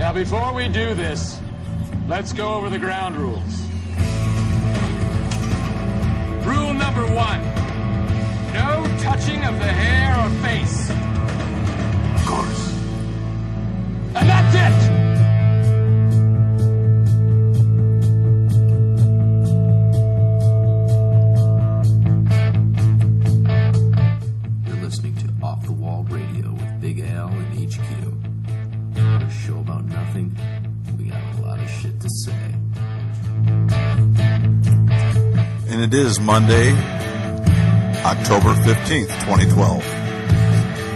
Now, before we do this, let's go over the ground rules. Rule number 1, no touching of the hair or face. Of course. And that's it! You're listening to Off the Wall Radio with Big Al and HQ. A show about nothing. We got a lot of shit to say. And it is Monday, October 15th, 2012.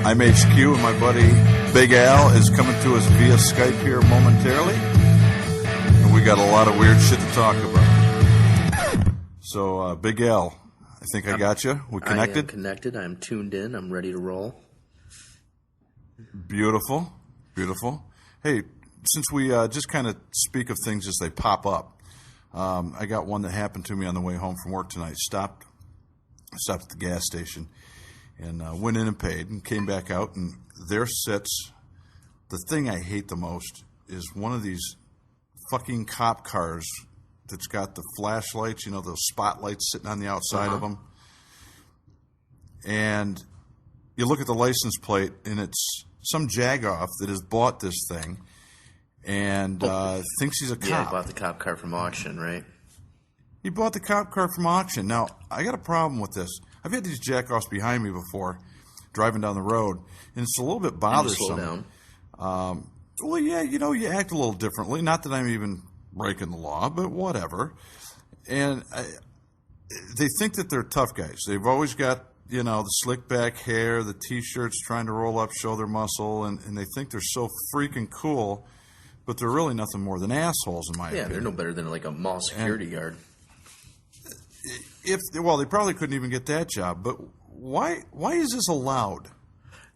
I'm HQ, and my buddy Big Al is coming to us via Skype here momentarily. And we got a lot of weird shit to talk about. So, Big Al, I think I got you. We connected? I am connected. I'm tuned in. I'm ready to roll. Beautiful. Beautiful. Hey, since we just kind of speak of things as they pop up, I got one that happened to me on the way home from work tonight. Stopped at the gas station and went in and paid and came back out, and there sits the thing I hate the most is one of these fucking cop cars that's got the flashlights, you know, those spotlights sitting on the outside of them. And you look at the license plate, and it's some jagoff that has bought this thing and thinks he's a cop. Yeah, he bought the cop car from auction, right? He bought the cop car from auction. Now, I got a problem with this. I've had these jackoffs behind me before, driving down the road, and it's a little bit bothersome. Slow down. Well, yeah, you know, you act a little differently. Not that I'm even breaking the law, but whatever. And they think that they're tough guys. They've always got, you know, the slick back hair, the T-shirts trying to roll up, show their muscle, and they think they're so freaking cool, but they're really nothing more than assholes, in my opinion. Yeah, they're no better than like a mall security guard. Well, they probably couldn't even get that job, but why is this allowed?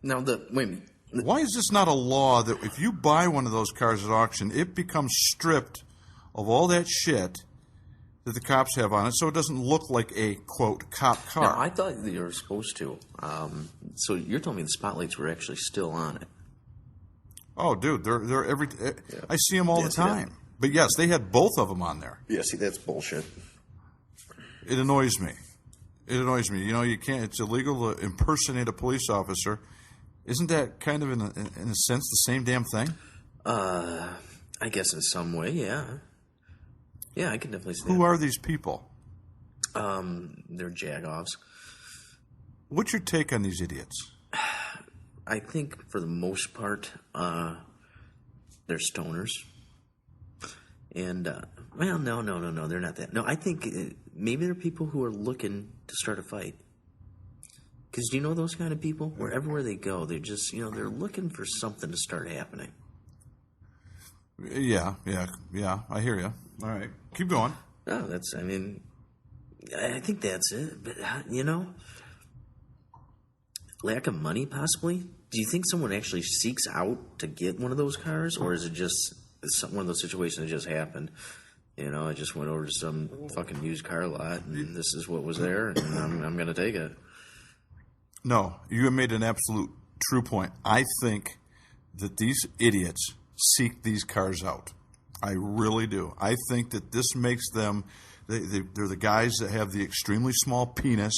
Now, wait a minute. Why is this not a law that if you buy one of those cars at auction, it becomes stripped of all that shit that the cops have on it, so it doesn't look like a, quote, cop car? No, I thought they were supposed to. So you're telling me the spotlights were actually still on it? Oh, dude, they're every. I see them all the time. But yes, they had both of them on there. Yeah, see, that's bullshit. It annoys me. You know, you can't. It's illegal to impersonate a police officer. Isn't that kind of, in a sense, the same damn thing? I guess in some way, yeah. Yeah, I can definitely see Who are these people? They're jagoffs. What's your take on these idiots? I think for the most part, they're stoners. And, well, no, they're not that. No, I think maybe they're people who are looking to start a fight. Because do you know those kind of people? Wherever they go, they're just, you know, they're looking for something to start happening. Yeah, I hear you. All right, keep going. No, I think that's it. But, you know, lack of money, possibly? Do you think someone actually seeks out to get one of those cars? Or is it just one of those situations that just happened? You know, I just went over to some fucking used car lot, and this is what was there, and I'm going to take it. No, you have made an absolute true point. I think that these idiots seek these cars out. I really do. I think that this makes them, they're the guys that have the extremely small penis,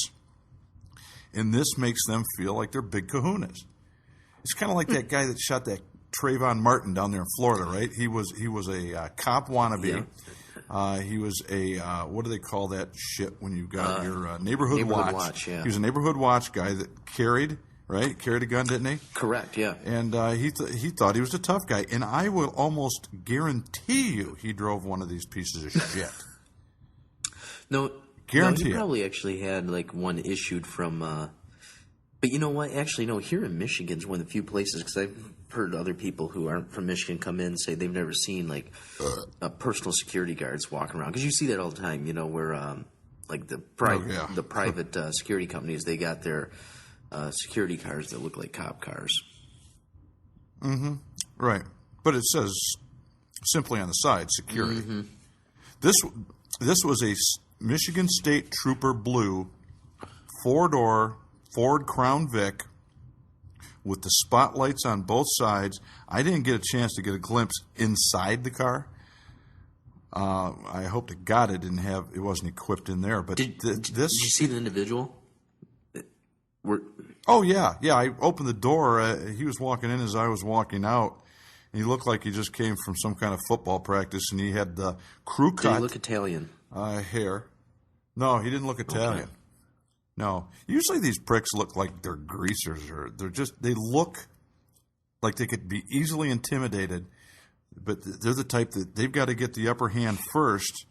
and this makes them feel like they're big kahunas. It's kind of like that guy that shot that Trayvon Martin down there in Florida, right? He was a cop wannabe. Yeah. He was a what do they call that shit when you got your neighborhood watch? Yeah. He was a neighborhood watch guy that carried a gun, didn't he? Correct, yeah. And he thought he was a tough guy, and I will almost guarantee you he drove one of these pieces of shit. No, guarantee he probably actually had like one issued from. But you know what? Actually, no. Here in Michigan's one of the few places, because I've heard other people who aren't from Michigan come in and say they've never seen like personal security guards walking around. Because you see that all the time. You know, where like the private security companies, they got their security cars that look like cop cars. Mm-hmm. Right, but it says simply on the side security. Mm-hmm. This was a Michigan State Trooper Blue 4-door Ford Crown Vic with the spotlights on both sides. I didn't get a chance to get a glimpse inside the car. I hope to God it wasn't equipped in there. But Did you see the individual? Oh, yeah. I opened the door. He was walking in as I was walking out. He looked like he just came from some kind of football practice, and he had the crew cut. Did he look Italian? Hair. No, he didn't look Italian. Okay. No. Usually these pricks look like they're greasers, or they look like they could be easily intimidated, but they're the type that they've got to get the upper hand first,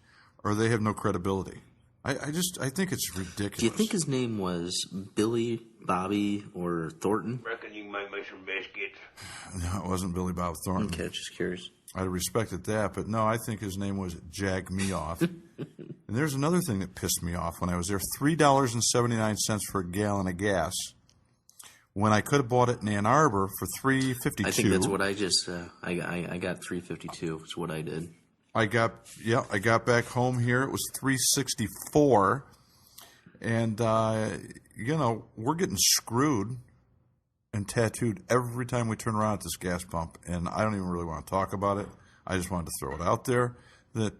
or they have no credibility. I think it's ridiculous. Do you think his name was Billy, Bobby, or Thornton? Reckon you can make me some biscuits. No, it wasn't Billy Bob Thornton. Okay, just curious. I'd have respected that, but no, I think his name was Jag Me Off. And there's another thing that pissed me off when I was there: $3.79 for a gallon of gas, when I could have bought it in Ann Arbor for $3.52. I think that's what I just I got $3.52. Is what I did. I got back home here. It was $3.64, and we're getting screwed and tattooed every time we turn around at this gas pump, and I don't even really want to talk about it. I just wanted to throw it out there that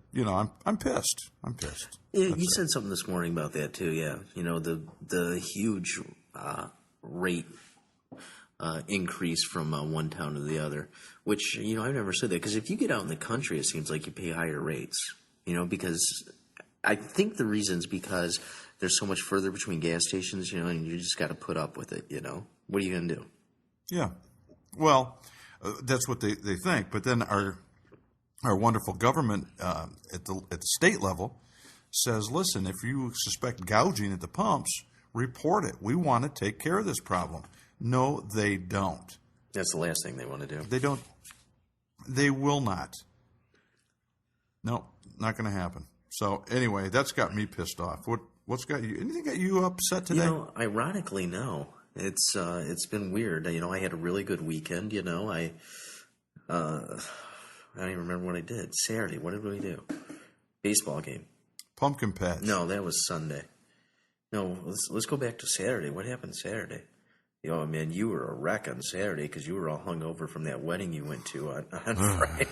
I'm pissed. I'm pissed. Yeah, you said something this morning about that too. Yeah, the huge rate increase from one town to the other, which, I've never said that, because if you get out in the country, it seems like you pay higher rates, because I think the reason's because there's so much further between gas stations, and you just got to put up with it, What are you going to do? Yeah. Well, that's what they think. But then our wonderful government at the state level says, listen, if you suspect gouging at the pumps, report it. We want to take care of this problem. No, they don't. That's the last thing they want to do. They don't. They will not. No, not going to happen. So anyway, that's got me pissed off. What's got you? Anything got you upset today? Ironically, no. It's been weird. I had a really good weekend. I don't even remember what I did. Saturday, what did we do? Baseball game. Pumpkin patch. No, that was Sunday. No, let's go back to Saturday. What happened Saturday? Oh, man, you were a wreck on Saturday because you were all hungover from that wedding you went to on Friday.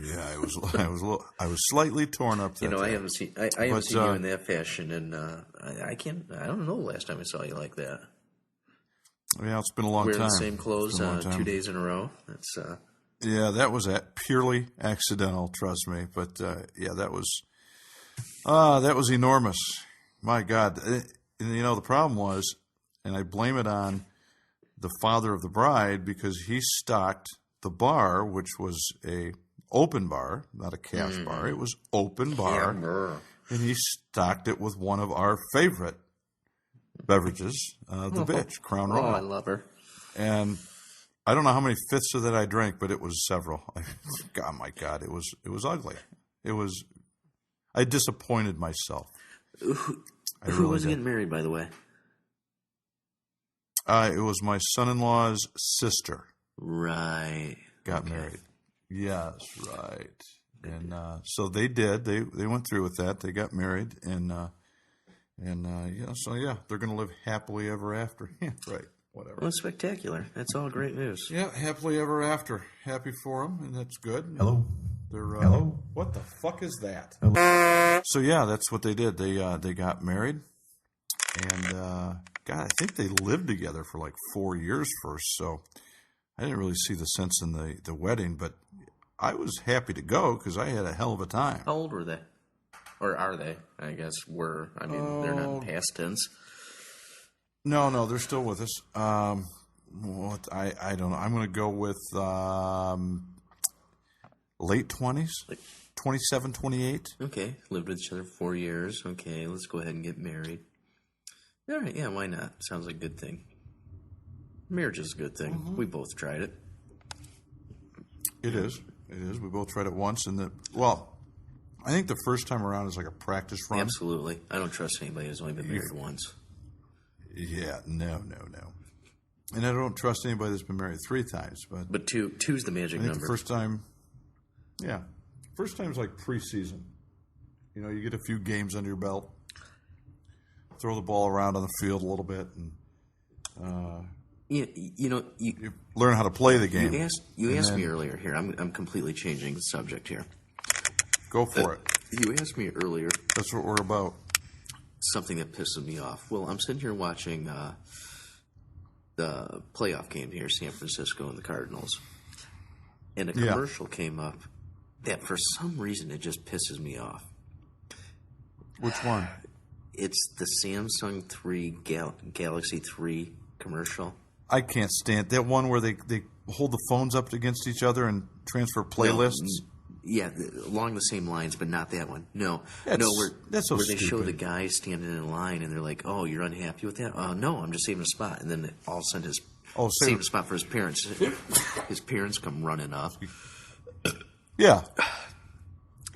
Yeah, I was slightly torn up that day. I haven't seen you in that fashion, and I don't know the last time I saw you like that. Yeah, it's been a long Wearing time. The same clothes 2 days in a row. That's yeah, that was purely accidental, trust me. But that was enormous. My God, the problem was, and I blame it on the father of the bride, because he stocked the bar, which was a open bar, not a cash bar. It was open bar, and he stocked it with one of our favorite beverages, the bitch, Crown Royal. Oh, I love her. And I don't know how many fifths of that I drank, but it was several. God, my God, it was ugly. I disappointed myself. Who was getting married, by the way? It was my son-in-law's sister. Right. Got married. Yes, right. And so they did. They went through with that. They got married, and they're going to live happily ever after. Yeah, right. Whatever. Well, it's spectacular. That's all great news. Yeah, happily ever after. Happy for them, and that's good. Hello. Hello. What the fuck is that? Hello. So yeah, that's what they did. They got married, and God, I think they lived together for like 4 years first. So I didn't really see the sense in the wedding, but I was happy to go because I had a hell of a time. How old were they? Or are they? I guess they're not in past tense. No, they're still with us. I don't know. I'm going to go with late 20s, 27, 28. Okay, lived with each other 4 years. Okay, let's go ahead and get married. All right, yeah, why not? Sounds like a good thing. Marriage is a good thing. Mm-hmm. We both tried it. It is. We both tried it once, and I think the first time around is like a practice run. Absolutely. I don't trust anybody who's only been married once. Yeah, no. And I don't trust anybody that's been married 3 times. But two's the magic number. The first time, first time's like preseason. You get a few games under your belt, throw the ball around on the field a little bit, and You learn how to play the game. You asked me earlier here. I'm completely changing the subject here. Go for it. You asked me earlier That's what we're about. something that pisses me off. Well, I'm sitting here watching the playoff game here, San Francisco and the Cardinals, and a commercial came up that for some reason it just pisses me off. Which one? It's the Samsung 3 Galaxy 3 commercial. I can't stand that one where they hold the phones up against each other and transfer playlists. Yeah, along the same lines, but not that one. No, that's so where they show stupid. the guy standing in line and they're like, "Oh, you're unhappy with that? No, I'm just saving a spot." And then all of a sudden, saving a spot for his parents. His parents come running up. Yeah.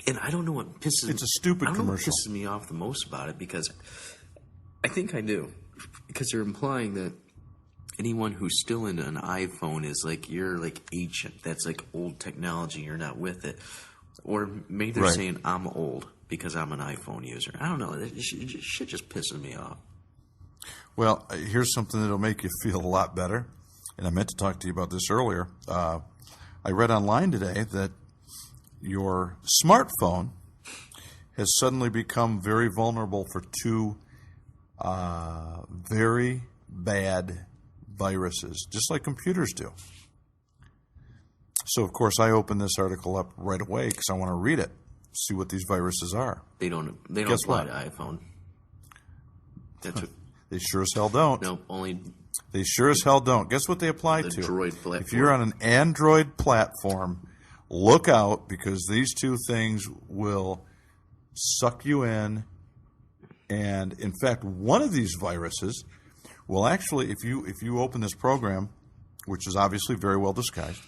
And I don't know what pisses. It's a stupid I don't know what commercial. pisses me off the most about it, because I think I do, because they're implying that anyone who's still in an iPhone is like, you're like ancient. That's like old technology. You're not with it. Or maybe they're saying I'm old because I'm an iPhone user. I don't know. Shit just pisses me off. Well, here's something that'll make you feel a lot better. And I meant to talk to you about this earlier. I read online today that your smartphone has suddenly become very vulnerable for two very bad viruses, just like computers do. So, of course, I opened this article up right away because I want to read it, see what these viruses are. They don't Guess apply what? to iPhone. That's what, They sure as hell don't. no, only They sure as hell don't. Guess what they apply the to? Droid platform. If you're on an Android platform, look out, because these two things will suck you in. And in fact, one of these viruses will actually, if you open this program, which is obviously very well disguised,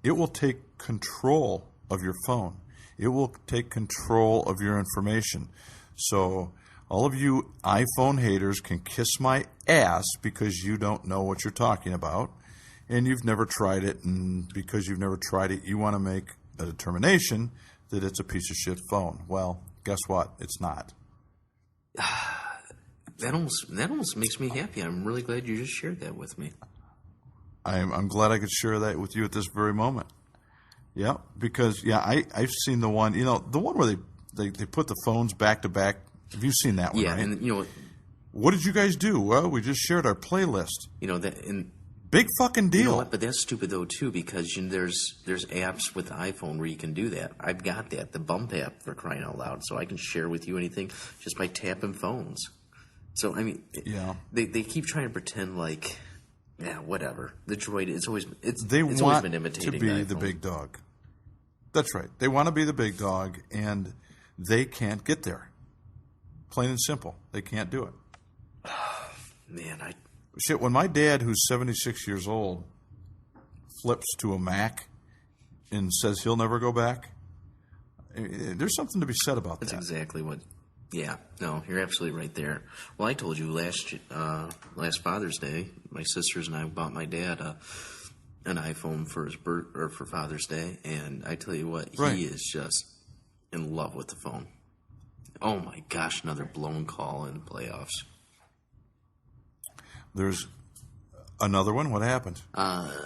it will take control of your phone. It will take control of your information. So all of you iPhone haters can kiss my ass because you don't know what you're talking about and you've never tried it, and because you've never tried it, you want to make a determination that it's a piece of shit phone. Well, guess what? It's not. That almost makes me happy. I'm really glad you just shared that with me. I'm glad I could share that with you at this very moment. Yeah, because I've seen the one, the one where they put the phones back to back. Have you seen that one? Yeah, right? and What did you guys do? Well, we just shared our playlist. that, and Big fucking deal. you know what? But that's stupid though too, because there's apps with the iPhone where you can do that. I've got that, the Bump app, for crying out loud, so I can share with you anything just by tapping phones. So I mean, they keep trying to pretend like, whatever. The Droid it's always been imitating to be the the iPhone. big dog. That's right. They want to be the big dog, and they can't get there. Plain and simple, they can't do it. Man, Shit, when my dad, who's 76 years old, flips to a Mac and says he'll never go back, there's something to be said about that's that. exactly what. Yeah, no, you're absolutely right there. Well, I told you last Father's Day, my sisters and I bought my dad an iPhone for his for Father's Day, and I tell you what, he is just in love with the phone. Oh my gosh, another blown call in the playoffs. There's another one. What happened? Got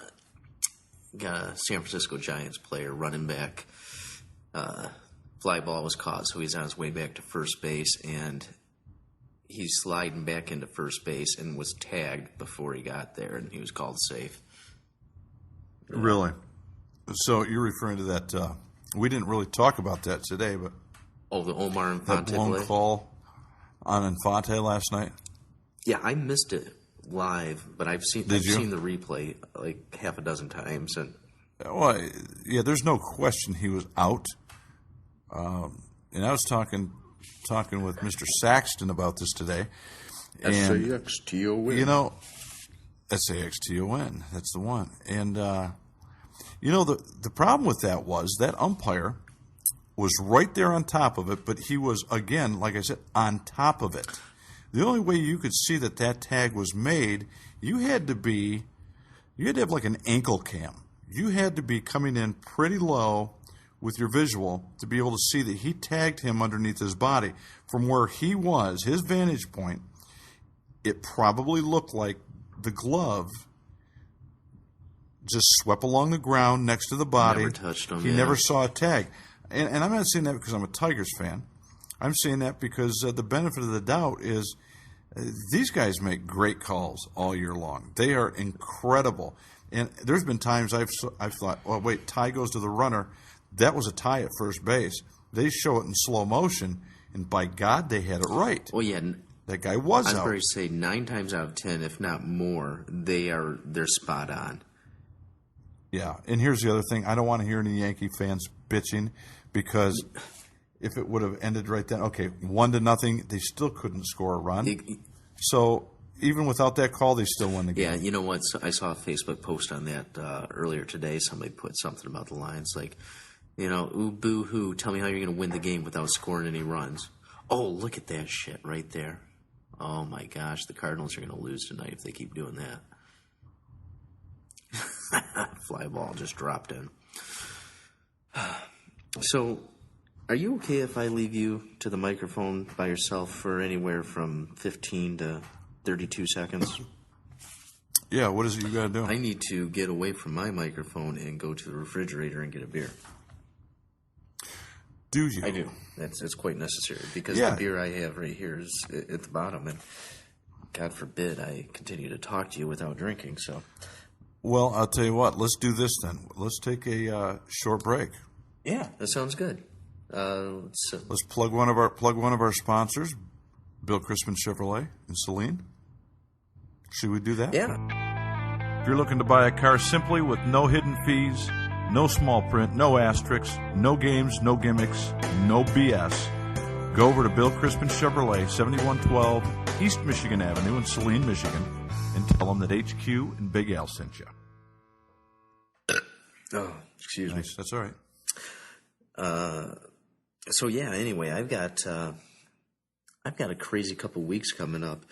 a San Francisco Giants player running back. Fly ball was caught, so he's on his way back to first base, and he's sliding back into first base and was tagged before he got there, and he was called safe. Really? So you're referring to that? We didn't really talk about that today, but The Omar that Infante blown play? call on Infante last night. Yeah, I missed it live, but I've seen Did you? seen the replay like half a dozen times, and Well, yeah, there's no question he was out. And I was talking with Mr. Saxton about this today. And, SAXTON. SAXTON, that's the one. And, the problem with that was that umpire was right there on top of it, but he was, again, like I said, on top of it. The only way you could see that tag was made, you had to have like an ankle cam. You had to be coming in pretty low with your visual to be able to see that he tagged him underneath his body. From where he was, his vantage point, it probably looked like the glove just swept along the ground next to the body. Never touched him. He yeah. never saw a tag. And I'm not saying that because I'm a Tigers fan. I'm saying that because the benefit of the doubt is these guys make great calls all year long. They are incredible. And there's been times I've thought, oh, wait, tie goes to the runner. That was a tie at first base. They show it in slow motion, and by God, they had it right. Well, yeah. That guy was I was out. going to say 9 times out of 10, if not more, they're spot on. Yeah, and here's the other thing. I don't want to hear any Yankee fans bitching because if it would have ended right then, okay, 1-0, they still couldn't score a run. So even without that call, they still won the game. Yeah, you know what? So I saw a Facebook post on that earlier today. Somebody put something about the Lions like, ooh, boo-hoo, tell me how you're going to win the game without scoring any runs. Oh, look at that shit right there. Oh, my gosh, the Cardinals are going to lose tonight if they keep doing that. Fly ball just dropped in. So, are you okay if I leave you to the microphone by yourself for anywhere from 15 to 32 seconds? Yeah, what is it you got to do? I need to get away from my microphone and go to the refrigerator and get a beer. Do you? I do. It's quite necessary because Yeah. the beer I have right here is at the bottom, and God forbid I continue to talk to you without drinking. So, Well, I'll tell you what. Let's do this then. Let's take a short break. yeah, that sounds good. Let's plug one of our sponsors, Bill Crispin Chevrolet in Saline. Should we do that? Yeah. If you're looking to buy a car simply with no hidden fees, no small print, no asterisks, no games, no gimmicks, no BS, go over to Bill Crispin Chevrolet, 7112 East Michigan Avenue in Saline, Michigan, and tell them that HQ and Big Al sent you. Oh, excuse me. Nice. That's all right. So yeah. Anyway, I've got a crazy couple weeks coming up.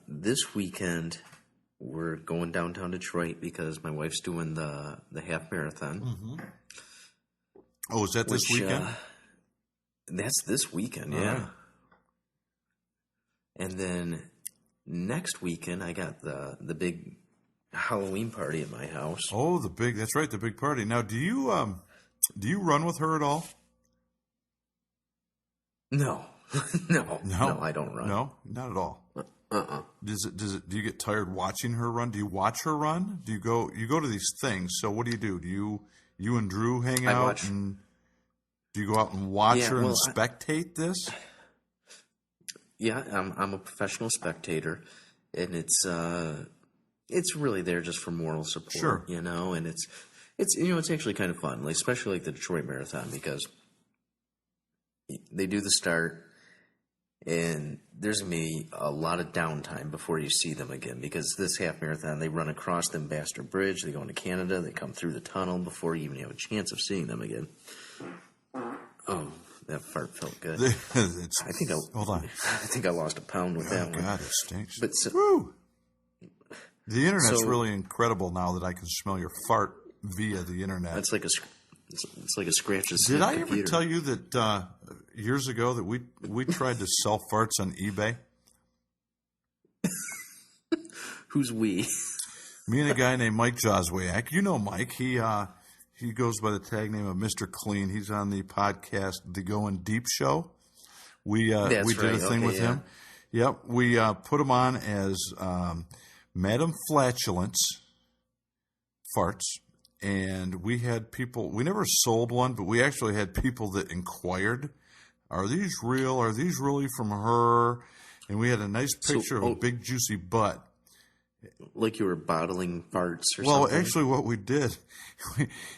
This weekend, we're going downtown Detroit because my wife's doing the half marathon. Mm-hmm. Oh, is that this weekend? That's this weekend, yeah. Right. And then next weekend, I got the big Halloween party at my house. Oh, that's right, the big party. Now, do you run with her at all? No, no, I don't run. No, not at all. Do you get tired watching her run? Do you watch her run? Do you go to these things? So what do? Do you and Drew hang out and do you go out and watch her and spectate this? Yeah, I'm a professional spectator, and it's really there just for moral support, Sure. And it's actually kind of fun, like especially like the Detroit Marathon because they do the start. And there's going to be a lot of downtime before you see them again because this half marathon, they run across the Ambassador Bridge, they go into Canada, they come through the tunnel before you even have a chance of seeing them again. Oh, that fart felt good. Hold on. I think I lost a pound with that one. God, it stinks. But Woo! The internet's really incredible now that I can smell your fart via the internet. It's like a scratch. Did I ever tell you that years ago that we tried to sell farts on eBay? Who's we? Me and a guy named Mike Joswiak. You know Mike. He goes by the tag name of Mr. Clean. He's on the podcast The Going Deep Show. We did a thing with him. Yep. We put him on as Madam Flatulence farts. And we had people, we never sold one, but we actually had people that inquired, are these real? Are these really from her? And we had a nice picture of a big juicy butt. Like you were bottling farts or something? Well, actually what we did,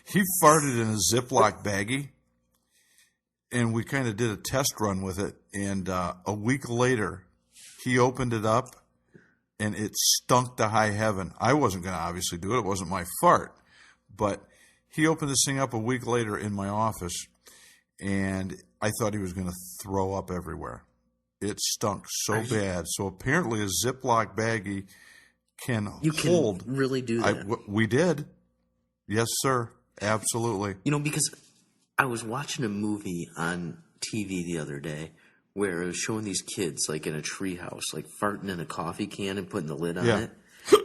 he farted in a Ziploc baggie, and we kind of did a test run with it. And a week later, he opened it up, and it stunk to high heaven. I wasn't going to obviously do it. It wasn't my fart. But he opened this thing up a week later in my office, and I thought he was going to throw up everywhere. It stunk so bad. So apparently a Ziploc baggie can hold. Can really do that. We did. Yes, sir. Absolutely. Because I was watching a movie on TV the other day where it was showing these kids like in a treehouse, like farting in a coffee can and putting the lid on Yeah. it,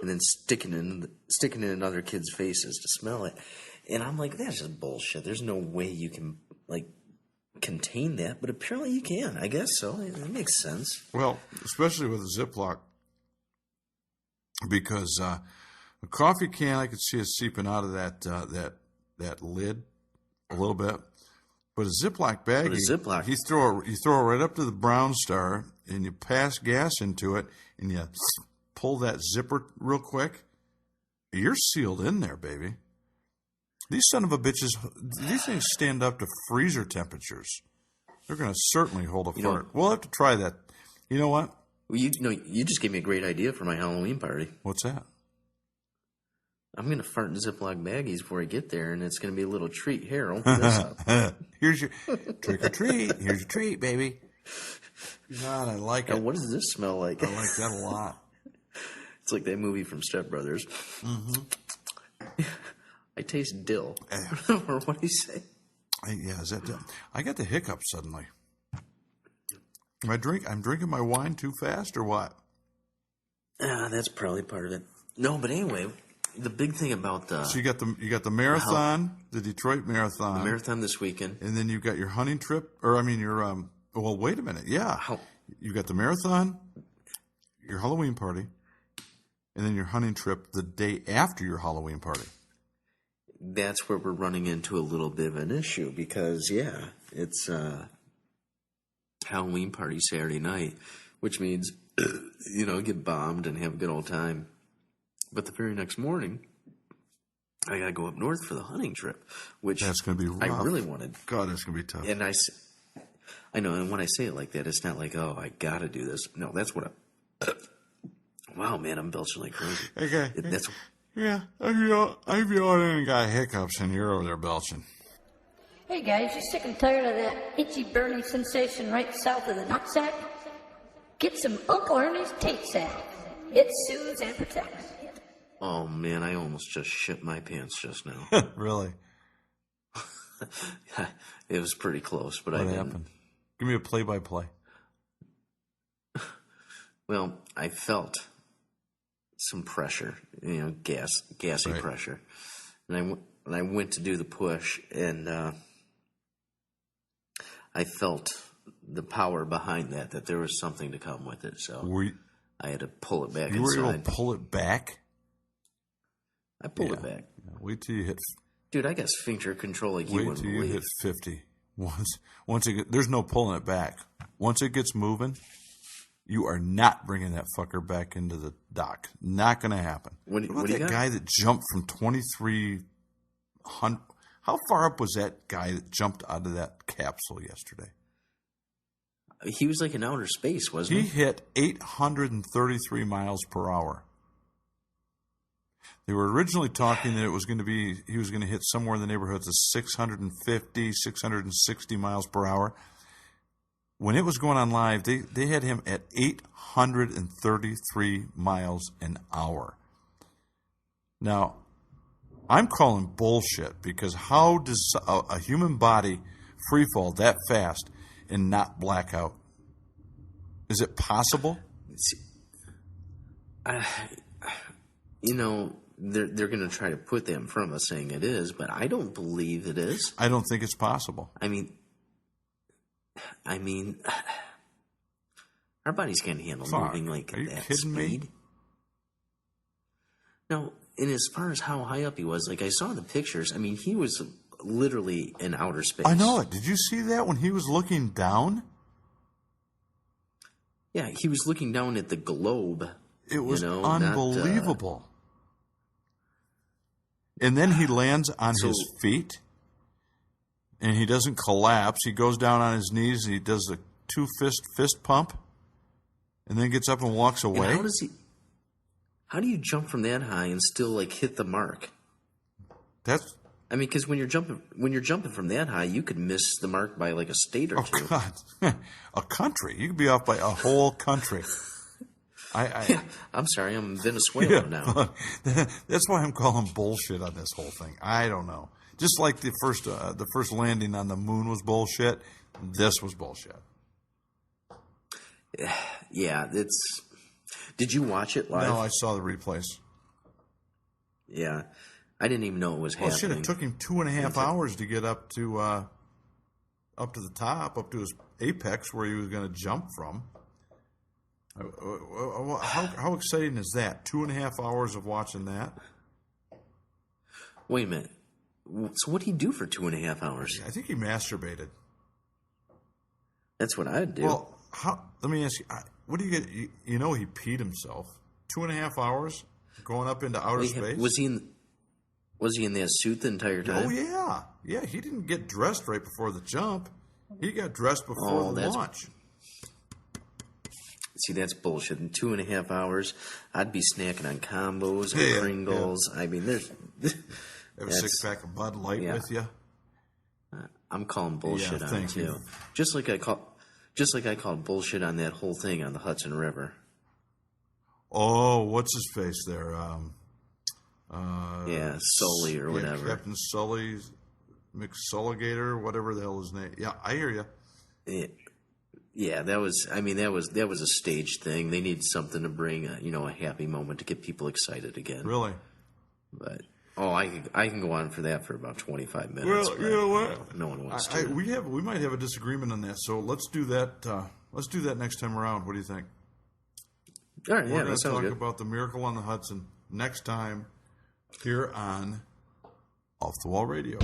and then sticking it in other kids' faces to smell it. And I'm like, that's just bullshit. There's no way you can like contain that, but apparently you can. I guess so. That makes sense. Well, especially with a Ziploc, because a coffee can, I could see it seeping out of that lid a little bit. But a Ziploc bag, you throw it right up to the brown star, and you pass gas into it, and you pull that zipper real quick. You're sealed in there, baby. These son of a bitches, these things stand up to freezer temperatures. They're going to certainly hold a fart. We'll have to try that. You know what? Well, you just gave me a great idea for my Halloween party. What's that? I'm going to fart in Ziploc baggies before I get there, and it's going to be a little treat. Here, open this up. Here's your trick or treat. Here's your treat, baby. God, I like it. What does this smell like? I like that a lot. It's like that movie from Step Brothers. Mm-hmm. I taste dill. Or what do you say? Yeah, is that dill? I got the hiccups suddenly. I'm drinking my wine too fast or what? That's probably part of it. No, but anyway, the big thing about so you got the marathon, the Detroit Marathon, the marathon this weekend, and then you got your hunting trip, or I mean your Well, wait a minute. Yeah, you got the marathon, your Halloween party, and then your hunting trip the day after your Halloween party. That's where we're running into a little bit of an issue because it's Halloween party Saturday night, which means get bombed and have a good old time. But the very next morning, I got to go up north for the hunting trip, which that's going to be rough. I really wanted. God, that's going to be tough. And I know, and when I say it like that, it's not like, oh, I got to do this. No, that's what wow, man, I'm belching like crazy. Okay. That's... Yeah, I've yawned and got hiccups, and you're over there belching. Hey guys, you sick and tired of that itchy burning sensation right south of the nutsack? Get some Uncle Ernie's Tate Sack. It soothes and protects. Oh man, I almost just shit my pants just now. Really? It was pretty close, but what I didn't. Happened? Give me a play-by-play. Well, I felt some pressure, gassy right. pressure, and I went to do the push, and I felt the power behind that there was something to come with it. So I had to pull it back. You were inside. able to pull it back? I pulled it back. Yeah. Wait till you hit. Dude, I got sphincter control like you wouldn't believe. Wait till you hit 50. Once there's no pulling it back. Once it gets moving, you are not bringing that fucker back into the dock. Not going to happen. What about do you that got? guy that jumped from 2,300? How far up was that guy that jumped out of that capsule yesterday? He was like in outer space, wasn't He hit 833 miles per hour. They were originally talking that he was going to hit somewhere in the neighborhoods of 650, 660 miles per hour. When it was going on live, they had him at 833 miles an hour. Now, I'm calling bullshit because how does a human body free fall that fast and not black out? Is it possible? They're going to try to put that in front of us saying it is, but I don't believe it is. I don't think it's possible. I mean, our bodies can't handle moving like Are you that kidding speed. me? No, and as far as how high up he was, like I saw the pictures, I mean, he was literally in outer space. I know it. Did you see that when he was looking down? Yeah, he was looking down at the globe. It was unbelievable. And then he lands on his feet, and he doesn't collapse. He goes down on his knees, and he does the fist pump, and then gets up and walks away. And how do you jump from that high and still like hit the mark? Because when you're jumping from that high, you could miss the mark by like a state or two. God, a country. You could be off by a whole country. I'm sorry, I'm in Venezuela now. That's why I'm calling bullshit on this whole thing. I don't know. Just like the first landing on the moon was bullshit, this was bullshit. Yeah, it's. Did you watch it live? No, I saw the replays. Yeah, I didn't even know it was Well, happening. shit, it took him 2.5 hours to get up to the top, up to his apex where he was going to jump from. How exciting is that? 2.5 hours of watching that. Wait a minute. So what did he do for 2.5 hours? I think he masturbated. That's what I'd do. Well, let me ask you. What do you get? You know, he peed himself. 2.5 hours going up into outer space. Was he in that suit the entire time? Oh yeah. He didn't get dressed right before the jump. He got dressed before the launch. See, that's bullshit. In 2.5 hours, I'd be snacking on combos and Pringles. Yeah. I mean, there's. Have a 6-pack of Bud Light with you. I'm calling bullshit on it too. You. Just like I called bullshit on that whole thing on the Hudson River. Oh, what's his face there? Sully or whatever. Captain Sully, McSulligator, whatever the hell his name. Yeah, I hear you. Yeah, that was a staged thing. They need something to bring a happy moment to get people excited again. Really? But I can go on for that for about 25 minutes. Well, you know what? No one wants to. We might have a disagreement on that. So let's do that. Let's do that next time around. What do you think? All right, We're yeah, going that to sounds talk good. about the Miracle on the Hudson next time here on Off the Wall Radio.